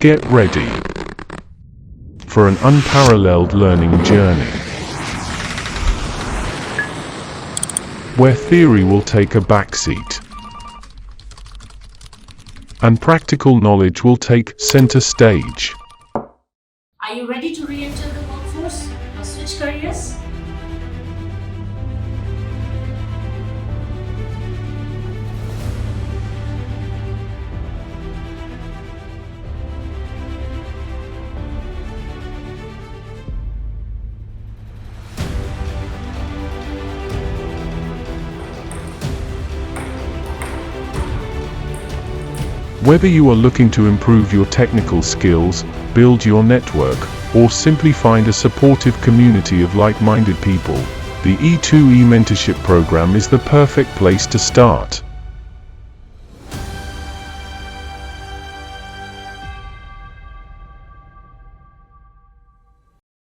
Get ready for an unparalleled learning journey, where theory will take a backseat and practical knowledge will take center stage. Are you ready to re-enter the workforce or switch careers? Whether you are looking to improve your technical skills, build your network, or simply find a supportive community of like-minded people, the E2eMentorship program is the perfect place to start.